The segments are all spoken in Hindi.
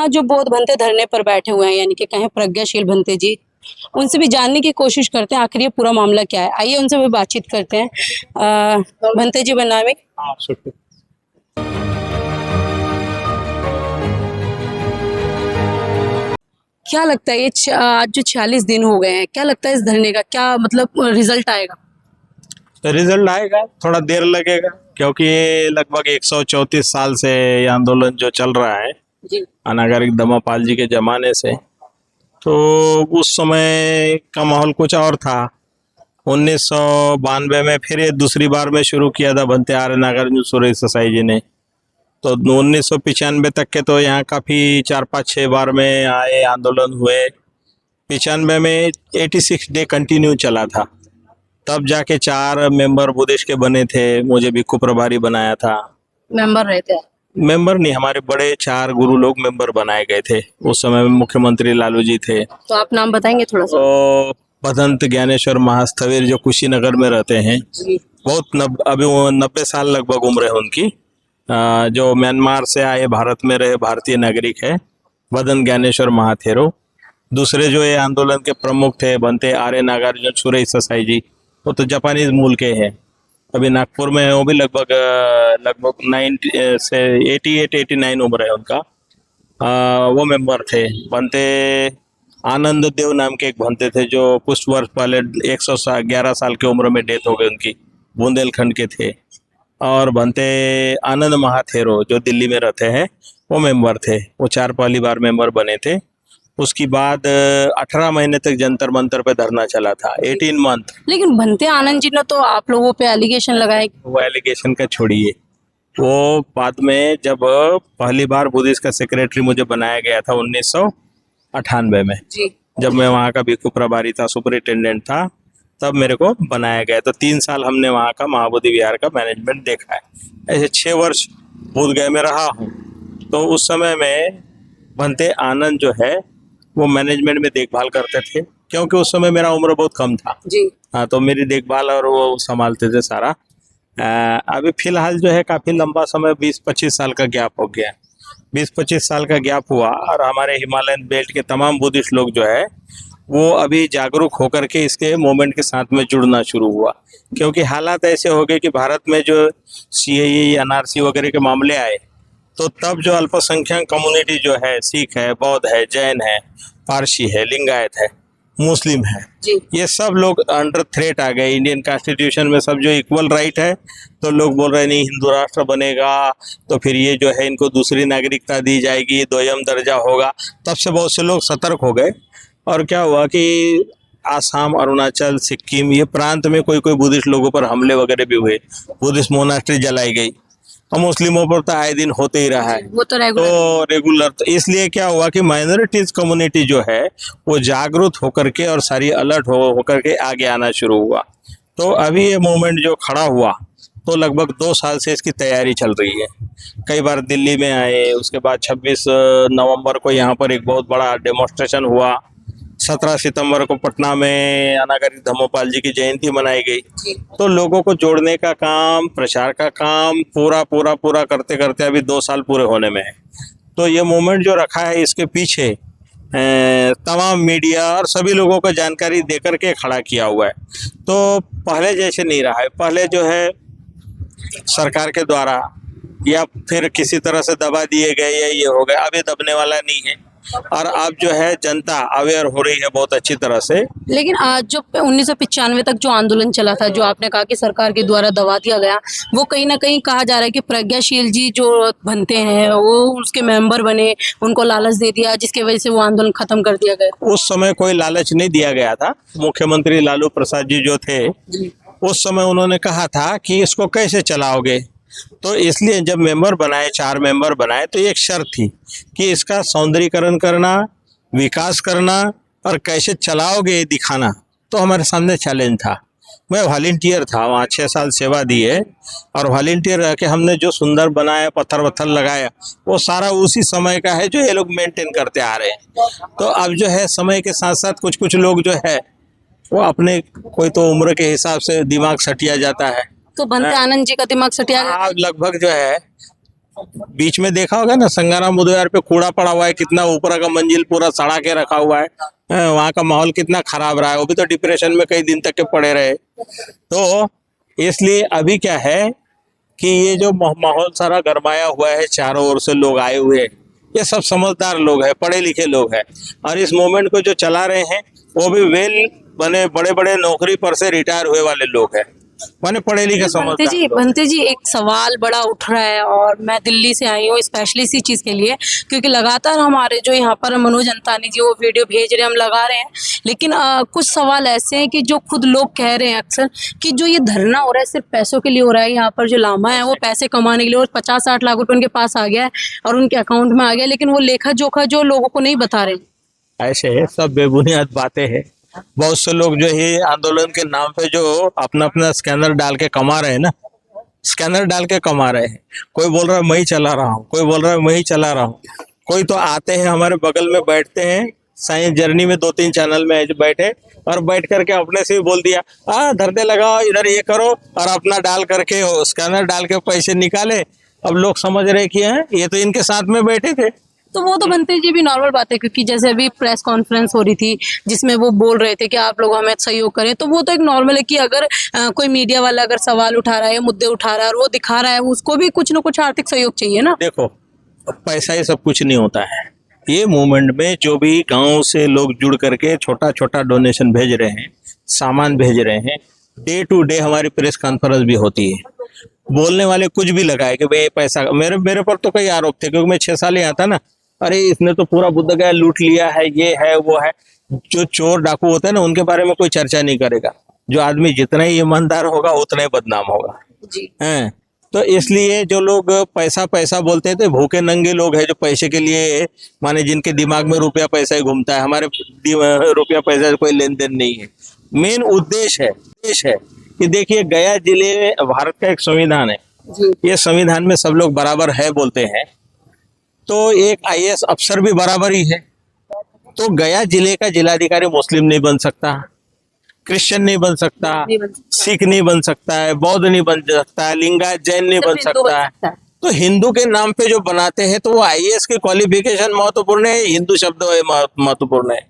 यहाँ जो बौद्ध भंते धरने पर बैठे हुए हैं, यानी कि कहें प्रज्ञाशील भंते जी, उनसे भी जानने की कोशिश करते हैं आखिर ये पूरा मामला क्या है। आइए उनसे भी बातचीत करते हैं। भंते जी बनावे, क्या लगता है ये आज जो 46 दिन हो गए हैं, क्या लगता है इस धरने का क्या मतलब रिजल्ट आएगा? रिजल्ट आएगा, थोड़ा देर लगेगा, क्योंकि ये लगभग 134 साल से ये आंदोलन जो चल रहा है जी अनागरिक धम्मपाल जी के जमाने से। तो उस समय का माहौल कुछ और था। 1992 में फिर ये दूसरी बार में शुरू किया था भंते आर्य नागार्जुन सुरेश देसाई जी ने। तो 1995 तक के तो यहाँ काफ़ी 4-5-6 बार में आए, आंदोलन हुए। 95 में 86 डे कंटिन्यू चला था, तब जाके 4 मेंबर बुद्धिस्ट के बने थे, मुझे भिक्खु प्रभारी बनाया था। मेंबर रहते हैं। मेंबर नहीं, हमारे बड़े 4 गुरु लोग मेंबर बनाए गए थे। उस समय में मुख्यमंत्री लालू जी थे। तो आप नाम बताएंगे थोड़ा सा? तो भदंत ज्ञानेश्वर महास्थविर जो कुशीनगर में रहते हैं, जी बहुत अभी वो 90 साल लगभग उम्र है उनकी। जो म्यांमार से आए, भारत में रहे, भारतीय नागरिक है, भदंत ज्ञानेश्वर महाथेरो। दूसरे जो ये आंदोलन के प्रमुख थे भंते आर्य नागार्जुन सुरेश देसाई जी, वो तो जापानीज मूल के हैं, अभी नागपुर में है। वो भी लगभग 90 से 88-89 उम्र है उनका। वो मेंबर थे। भंते आनंद देव नाम के एक भंते थे जो कुछ वर्ष पहले 111 साल की उम्र में डेथ हो गई उनकी, बुंदेलखंड के थे। और भंते आनंद महाथेरो जो दिल्ली में रहते हैं, वो मेंबर थे। वो 4 पहली बार मेंबर बने थे। उसके बाद 18 महीने तक जंतर मंतर पे धरना चला था, 18 मंथ। लेकिन भंते आनंद जी ने तो आप लोगों पे एलिगेशन लगाए। वो एलिगेशन का छोड़िए, वो बाद में जब पहली बार बुद्धिस्ट का सेक्रेटरी मुझे बनाया गया था 1998 में, जी जब मैं वहाँ का भिक्खु प्रभारी था, सुपरिटेंडेंट था, तब मेरे को बनाया गया। तो 3 साल हमने वहाँ का महाबोधि विहार का मैनेजमेंट देखा है। ऐसे 6 वर्ष बोधगया में रहा हूँ। तो उस समय में भंते आनंद जो है वो मैनेजमेंट में देखभाल करते थे, क्योंकि उस समय मेरा उम्र बहुत कम था। जी हाँ, तो मेरी देखभाल और वो संभालते थे सारा। अभी फिलहाल जो है काफ़ी लंबा समय 20-25 साल का गैप हो गया। 20-25 साल का गैप हुआ और हमारे हिमालयन बेल्ट के तमाम बुद्धिस्ट लोग जो है वो अभी जागरूक होकर के इसके मूवमेंट के साथ में जुड़ना शुरू हुआ। क्योंकि हालात ऐसे हो गए कि भारत में जो CAA, NRC वगैरह के मामले आए, तो तब जो अल्पसंख्यक कम्युनिटी जो है, सिख है, बौद्ध है, जैन है, पारसी है, लिंगायत है, मुस्लिम है, जी ये सब लोग अंडर थ्रेट आ गए। इंडियन कॉन्स्टिट्यूशन में सब जो इक्वल राइट है, तो लोग बोल रहे नहीं हिंदू राष्ट्र बनेगा तो फिर ये जो है इनको दूसरी नागरिकता दी जाएगी, द्वयम दर्जा होगा। तब से बहुत से लोग सतर्क हो गए। और क्या हुआ कि आसाम, अरुणाचल, सिक्किम, ये प्रांत में कोई कोई बुद्धिस्ट लोगों पर हमले वगैरह भी हुए, बुद्धिस्ट मोनास्ट्री जलाई गई, और मुस्लिमों पर तो आए दिन होते ही रहा है। वो तो रेगुलर तो इसलिए क्या हुआ कि माइनॉरिटीज कम्युनिटी जो है वो जागरूक होकर के और सारी अलर्ट होकर के आगे आना शुरू हुआ। तो अभी ये मूवमेंट जो खड़ा हुआ, तो लगभग 2 साल से इसकी तैयारी चल रही है। कई बार दिल्ली में आए, उसके बाद 26 नवंबर को यहाँ पर एक बहुत बड़ा डेमोन्स्ट्रेशन हुआ। 17 सितंबर को पटना में अनागरिक धम्मपाल जी की जयंती मनाई गई। तो लोगों को जोड़ने का काम, प्रचार का काम पूरा करते करते अभी 2 साल पूरे होने में है। तो ये मूवमेंट जो रखा है, इसके पीछे तमाम मीडिया और सभी लोगों को जानकारी देकर के खड़ा किया हुआ है। तो पहले जैसे नहीं रहा है। पहले जो है सरकार के द्वारा या फिर किसी तरह से दबा दिए गए या ये हो गया, अब ये दबने वाला नहीं है। और अब जो है जनता अवेयर हो रही है बहुत अच्छी तरह से। लेकिन आज जो 1995 तक जो आंदोलन चला था, जो आपने कहा कि सरकार के द्वारा दबा दिया गया, वो कहीं ना कहीं कहा जा रहा है कि प्रज्ञाशील जी जो बनते हैं वो उसके मेंबर बने, उनको लालच दे दिया, जिसकी वजह से वो आंदोलन खत्म कर दिया गया। उस समय कोई लालच नहीं दिया गया था। मुख्यमंत्री लालू प्रसाद जी जो थे, उस समय उन्होंने कहा था कि इसको कैसे चलाओगे। तो इसलिए जब मेंबर बनाए, 4 मेंबर बनाए, तो एक शर्त थी कि इसका सौंदर्यीकरण करना, विकास करना और कैसे चलाओगे दिखाना। तो हमारे सामने चैलेंज था। मैं वॉलंटियर था, वहाँ 6 साल सेवा दी है, और वॉलंटियर रह के हमने जो सुंदर बनाया, पत्थर वत्थर लगाया, वो सारा उसी समय का है जो ये लोग मेंटेन करते आ रहे हैं। तो अब जो है समय के साथ साथ कुछ लोग जो है वो अपने, कोई तो उम्र के हिसाब से दिमाग सटिया जाता है। तो भंते आनंद जी का दिमाग सटिया गया। लगभग जो है बीच में देखा होगा ना, संगाराम बुधवार पे कूड़ा पड़ा हुआ है, कितना ऊपर का मंजिल पूरा सड़ा के रखा हुआ है। वहाँ का माहौल कितना खराब रहा है, वो भी तो डिप्रेशन में कई दिन तक के पड़े रहे। तो इसलिए अभी क्या है कि ये जो माहौल सारा गरमाया हुआ है, चारों ओर से लोग आए हुए हैं, ये सब समझदार लोग हैं, पढ़े लिखे लोग हैं, और इस मूवमेंट को जो चला रहे हैं वो भी वेल बने बड़े बड़े नौकरी पर से रिटायर हुए वाले लोग हैं, माने पढ़े लिखे समझदार लोग। बनते जी एक सवाल बड़ा उठ रहा है, और मैं दिल्ली से आई हूँ स्पेशली इसी चीज़ के लिए, क्योंकि लगातार हमारे जो यहाँ पर मनोज अंतानी जी वो वीडियो भेज रहे हैं, हम लगा रहे हैं, लेकिन कुछ सवाल ऐसे हैं कि जो खुद लोग कह रहे हैं अक्सर कि जो ये धरना हो रहा है सिर्फ पैसों के लिए हो रहा है। यहाँ पर जो लामा है वो पैसे कमाने के लिए, और 50-60 लाख रुपए उनके पास आ गया है और उनके अकाउंट में आ गया, लेकिन वो लेखा जोखा जो लोगों को नहीं बता रहे। ऐसे है, सब बेबुनियाद बातें हैं। बहुत से लोग जो है आंदोलन के नाम पे जो अपना अपना स्कैनर डाल के कमा रहे हैं ना, स्कैनर डाल के कमा रहे हैं। कोई बोल रहा है मैं ही चला रहा हूँ, कोई बोल रहा है मैं ही चला रहा हूँ। कोई तो आते हैं हमारे बगल में बैठते हैं, साइंस जर्नी में 2-3 चैनल में बैठे, और बैठ करके अपने से ही बोल दिया धरने लगाओ, इधर ये करो, और अपना डाल करके स्कैनर डाल के पैसे निकाले। अब लोग समझ रहे कि ये तो इनके साथ में बैठे थे। तो वो तो बनते जी भी नॉर्मल बात है, क्योंकि जैसे अभी प्रेस कॉन्फ्रेंस हो रही थी जिसमें वो बोल रहे थे कि आप लोग हमें सहयोग करें, तो वो तो एक नॉर्मल है कि अगर कोई मीडिया वाला अगर सवाल उठा रहा है, मुद्दे उठा रहा है और वो दिखा रहा है, उसको भी कुछ ना कुछ आर्थिक सहयोग चाहिए ना। देखो, पैसा ही सब कुछ नहीं होता है। ये मूवमेंट में जो भी गांव से लोग जुड़ करके छोटा छोटा डोनेशन भेज रहे हैं, सामान भेज रहे हैं, डे टू डे हमारी प्रेस कॉन्फ्रेंस भी होती है। बोलने वाले कुछ भी लगाए कि भाई पैसा, मेरे पर तो कई आरोप थे, क्योंकि मैं 6 साल यहाँ था ना। अरे इसने तो पूरा बुद्ध गया लूट लिया है, ये है वो है। जो चोर डाकू होते हैं ना, उनके बारे में कोई चर्चा नहीं करेगा। जो आदमी जितना ही ईमानदार होगा उतना ही बदनाम होगा जी। हैं। तो इसलिए जो लोग पैसा पैसा बोलते थे, भूखे नंगे लोग हैं जो पैसे के लिए, माने जिनके दिमाग में रुपया पैसा ही घूमता है। हमारे रुपया पैसा कोई लेन देन नहीं है। मेन उद्देश्य है कि देखिए, गया जिले में भारत का एक संविधान है जी। ये संविधान में सब लोग बराबर है बोलते हैं, तो एक IAS अफसर भी बराबर ही है। तो गया जिले का जिलाधिकारी मुस्लिम नहीं बन सकता, क्रिश्चियन नहीं बन सकता, सिख नहीं बन सकता है, बौद्ध नहीं बन सकता है, लिंगायत जैन नहीं बन सकता है। तो हिंदू के नाम पे जो बनाते हैं, तो वो IAS की क्वालिफिकेशन महत्वपूर्ण है, हिंदू शब्द महत्वपूर्ण है।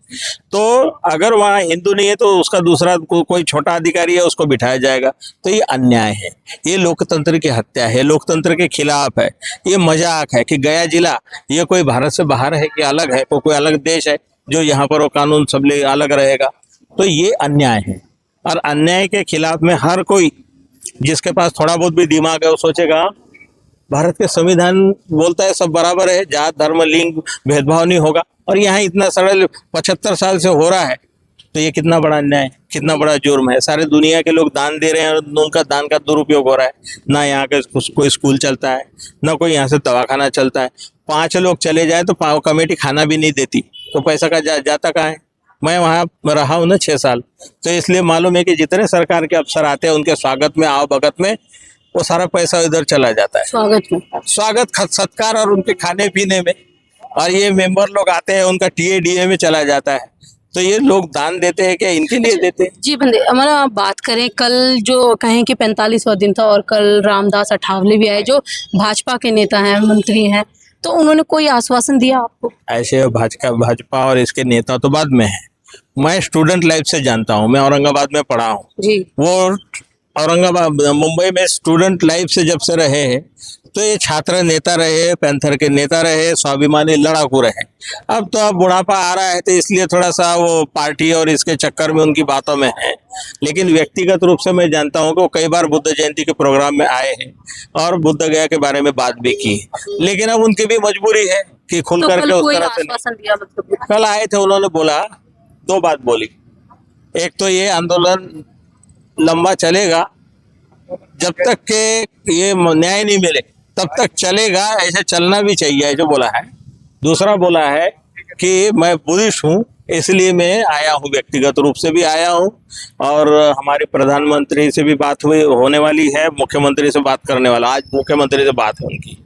तो अगर वहाँ हिंदू नहीं है तो उसका दूसरा कोई छोटा अधिकारी है, उसको बिठाया जाएगा। तो ये अन्याय है, ये लोकतंत्र की हत्या है, लोकतंत्र के खिलाफ है। ये मजाक है कि गया जिला ये कोई भारत से बाहर है कि अलग है, कोई अलग देश है जो यहाँ पर वो कानून सब अलग रहेगा। तो ये अन्याय है, और अन्याय के खिलाफ में हर कोई जिसके पास थोड़ा बहुत भी दिमाग है वो सोचेगा भारत के संविधान बोलता है सब बराबर है, जात धर्म लिंग भेदभाव नहीं होगा। और यहाँ इतना सरल 75 साल से हो रहा है, तो ये कितना बड़ा अन्याय है, कितना बड़ा जुर्म है। सारे दुनिया के लोग दान दे रहे हैं और उनका दान का दुरुपयोग हो रहा है। ना यहाँ के कोई स्कूल चलता है, ना कोई यहाँ से दवाखाना चलता है। 5 लोग चले जाए तो कमेटी खाना भी नहीं देती, तो पैसा का जाता कहाँ है। मैं वहाँ रहा हूँ ना 6 साल, तो इसलिए मालूम है कि जितने सरकार के अफसर आते हैं उनके स्वागत में आओ भगत में वो सारा पैसा इधर चला जाता है, स्वागत सत्कार और उनके खाने पीने में। और ये मेंबर लोग आते हैं उनका TADA में चला जाता है। तो ये लोग दान देते हैं क्या, इनके लिए देते हैं? जी बंदे, हमारा बात करें, कल जो कहें कि 45वां दिन था और कल रामदास अठावले भी आए जो भाजपा के नेता हैं, मंत्री हैं, तो उन्होंने कोई आश्वासन दिया आपको? ऐसे भाजपा और इसके नेता तो बाद में है। मैं स्टूडेंट लाइफ से जानता हूँ, मैं औरंगाबाद में पढ़ा हूँ जी। वो औरंगाबाद मुंबई में स्टूडेंट लाइफ से जब से रहे हैं, तो ये छात्र नेता रहे, पैंथर के नेता रहे, स्वाभिमानी लड़ाकू रहे। अब तो अब बुढ़ापा आ रहा है, तो इसलिए थोड़ा सा वो पार्टी और इसके चक्कर में उनकी बातों में है। लेकिन व्यक्तिगत रूप से मैं जानता हूँ कि वो कई बार बुद्ध जयंती के प्रोग्राम में आए हैं और बुद्ध गया के बारे में बात भी की। लेकिन अब उनकी भी मजबूरी है कि खुल करके उस तरह से कल आए थे। उन्होंने बोला 2 बात बोली। एक तो ये आंदोलन लंबा चलेगा, जब तक के ये न्याय नहीं मिले तब तक चलेगा, ऐसे चलना भी चाहिए जो बोला है। दूसरा बोला है कि मैं बुद्धिस्ट हूँ, इसलिए मैं आया हूँ, व्यक्तिगत रूप से भी आया हूँ, और हमारे प्रधानमंत्री से भी बात होने वाली है, मुख्यमंत्री से बात करने वाला, आज मुख्यमंत्री से बात है उनकी।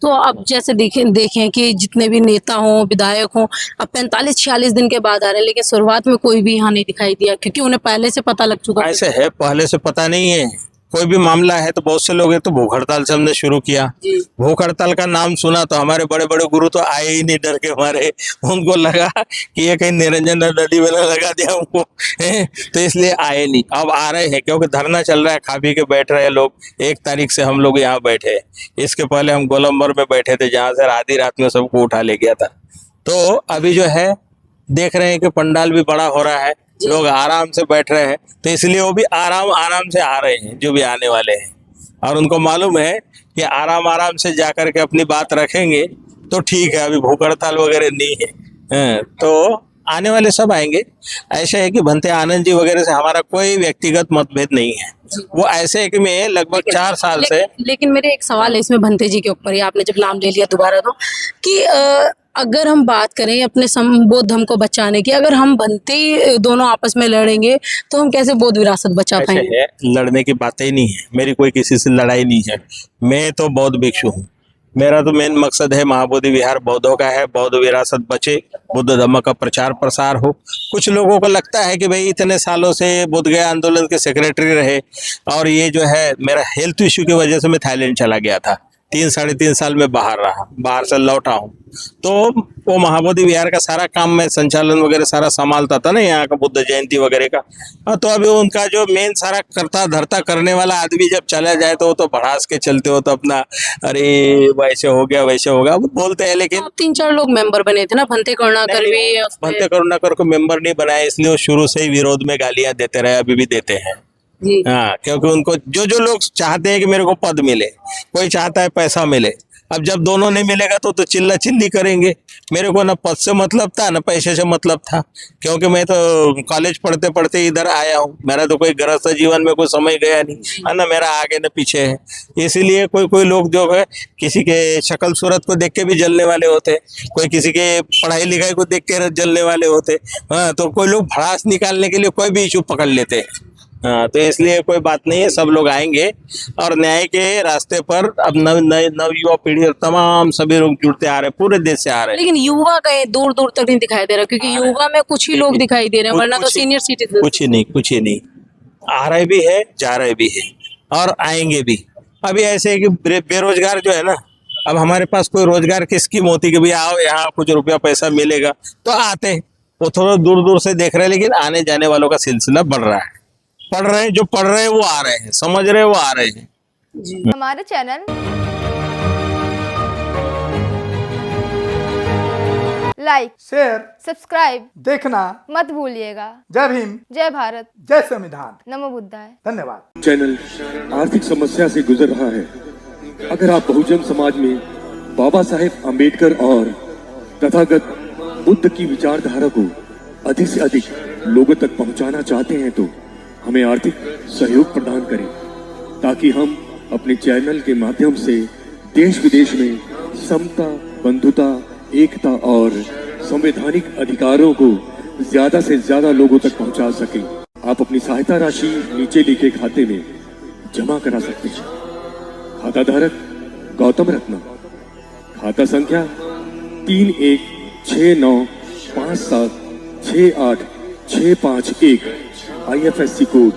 तो अब जैसे देखें कि जितने भी नेता हों, विधायक हों, अब 45-46 दिन के बाद आ रहे हैं, लेकिन शुरुआत में कोई भी यहाँ नहीं दिखाई दिया, क्योंकि उन्हें पहले से पता लग चुका। ऐसे है, पहले से पता नहीं है, कोई भी मामला है तो बहुत से लोग हैं तो भूख हड़ताल से हमने शुरू किया। जी। भूख हड़ताल का नाम सुना तो हमारे बड़े बड़े गुरु तो आए ही नहीं डर के हमारे, उनको लगा कि ये कहीं निरंजन नदी में ना लगा दिया हमको, तो इसलिए आए नहीं। अब आ रहे हैं क्योंकि धरना चल रहा है, खा पी के बैठ रहे हैं लोग। 1 तारीख से हम लोग यहाँ बैठे हैं, इसके पहले हम गोलंबर में बैठे थे जहाँ से आधी रात में सबको उठा ले गया था। तो अभी जो है देख रहे हैं कि पंडाल भी बड़ा हो रहा है, लोग आराम से बैठ रहे हैं, तो इसलिए वो भी आराम से आ रहे हैं जो भी आने वाले हैं, और उनको मालूम है कि आराम से जाकर के अपनी बात रखेंगे तो ठीक है, अभी भूख हड़ताल वगैरह नहीं है। तो आने वाले सब आएंगे। ऐसा है कि भंते आनंद जी वगैरह से हमारा कोई व्यक्तिगत मतभेद नहीं है, वो ऐसे है कि मैं लगभग 4 साल से। लेकिन मेरे एक सवाल है इसमें भंते जी के ऊपर ही, आपने जब नाम ले लिया दोबारा, तो कि अगर हम बात करें अपने बौद्ध धर्म को बचाने की, अगर हम भंते दोनों आपस में लड़ेंगे तो हम कैसे बौद्ध विरासत बचा ऐसे पाएंगे? है, लड़ने की बातें ही नहीं है, मेरी कोई किसी से लड़ाई नहीं है। मैं तो बौद्ध भिक्षु हूँ, मेरा तो मेन मकसद है महाबोधि विहार बौद्धों का है, बौद्ध विरासत बचे, बुद्ध धर्म का प्रचार प्रसार हो। कुछ लोगों को लगता है कि भाई इतने सालों से बोध गया आंदोलन के सेक्रेटरी रहे, और ये जो है मेरा हेल्थ इश्यू की वजह से मैं थाईलैंड चला गया था, 3-3.5 साल में बाहर रहा, बाहर से लौटा हूँ। तो वो महाबोधि विहार का सारा काम मैं संचालन वगैरह सारा संभालता था ना, यहाँ का बुद्ध जयंती वगैरह का। तो अभी उनका जो मेन सारा करता धरता करने वाला आदमी जब चला जाए तो वो तो भड़ास के चलते हो, तो अपना अरे वैसे हो गया वैसे होगा वो बोलते हैं। लेकिन 3-4 लोग मेंबर बने थे ना, भंते करुणाकर भी। भंते करुणाकर को मेंबर नहीं बनाया, इसलिए वो शुरू से ही विरोध में गालियां देते रहे, अभी भी देते हैं। जी। हाँ, क्योंकि उनको जो लोग चाहते हैं कि मेरे को पद मिले, कोई चाहता है पैसा मिले। अब जब दोनों नहीं मिलेगा तो चिल्ला चिल्ली करेंगे। मेरे को ना पद से मतलब था ना पैसे से मतलब था, क्योंकि मैं तो कॉलेज पढ़ते पढ़ते इधर आया हूँ, मेरा तो कोई गृहस्थ जीवन में कोई समय गया नहीं है ना, मेरा आगे न पीछे है। इसीलिए कोई लोग जो है किसी के शक्ल सूरत को देख के भी जलने वाले होते, कोई किसी के पढ़ाई लिखाई को देख के जलने वाले होते। हाँ, तो कोई लोग भड़ास निकालने के लिए कोई भी इशू पकड़ लेते हैं। हाँ, तो इसलिए कोई बात नहीं है, सब लोग आएंगे और न्याय के रास्ते पर अब नव युवा पीढ़ी और तमाम सभी लोग जुड़ते आ रहे हैं, पूरे देश से आ रहे हैं। लेकिन युवा कहीं दूर दूर तक नहीं दिखाई दे रहा, क्योंकि युवा में कुछ ही लोग दिखाई दे रहे हैं, वरना तो सीनियर सिटीजन कुछ ही नहीं आ रहे भी है, जा रहे भी है और आएंगे भी। अभी ऐसे है कि बेरोजगार जो है ना, अब हमारे पास कोई रोजगार की स्कीम होती कि भाई आओ यहाँ कुछ रुपया पैसा मिलेगा तो आते, वो थोड़ा दूर दूर से देख रहे हैं, लेकिन आने जाने वालों का सिलसिला बढ़ रहा है। पढ़ रहे हैं, जो पढ़ रहे हैं वो आ रहे हैं, समझ रहे हैं वो आ रहे हैं। हमारे चैनल लाइक, शेयर, सब्सक्राइब देखना मत भूलिएगा। जय भीम, जय भारत, जय संविधान, नमो बुद्धाय। धन्यवाद। चैनल आर्थिक समस्या से गुजर रहा है। अगर आप बहुजन समाज में बाबा साहेब अम्बेडकर और तथागत बुद्ध की विचारधारा को अधिक से अधिक लोगों तक पहुंचाना चाहते हैं तो हमें आर्थिक सहयोग प्रदान करें, ताकि हम अपने चैनल के माध्यम से देश विदेश में समता, बंधुता, एकता और संवैधानिक अधिकारों को ज्यादा से ज्यादा लोगों तक पहुंचा सकें। आप अपनी सहायता राशि नीचे लिखे खाते में जमा करा सकते हैं। खाता धारक गौतम रत्ना, खाता संख्या 3169576865 IFSC कोड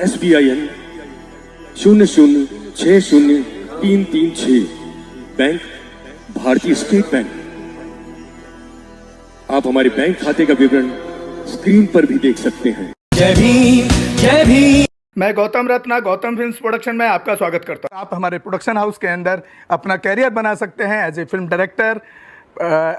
SBIN 0060336, बैंक भारतीय स्टेट बैंक। आप हमारे बैंक खाते का विवरण स्क्रीन पर भी देख सकते हैं। जय भीम, जय भीम। मैं गौतम रत्ना गौतम फिल्म्स प्रोडक्शन में आपका स्वागत करता हूं। आप हमारे प्रोडक्शन हाउस के अंदर अपना कैरियर बना सकते हैं as a film director,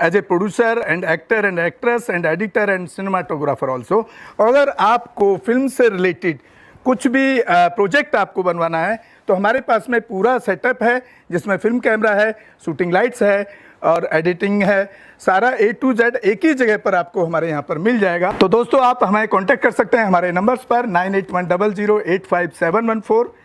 as a producer and actor and actress and editor and cinematographer also. अगर आपको फिल्म से रिलेटेड कुछ भी प्रोजेक्ट आपको बनवाना है तो हमारे पास में पूरा सेटअप है, जिसमें फिल्म कैमरा है, शूटिंग लाइट्स है और एडिटिंग है। सारा A to Z एक ही जगह पर आपको हमारे यहाँ पर मिल जाएगा। तो दोस्तों आप हमें कांटेक्ट कर सकते हैं हमारे नंबर्स पर 9810085714।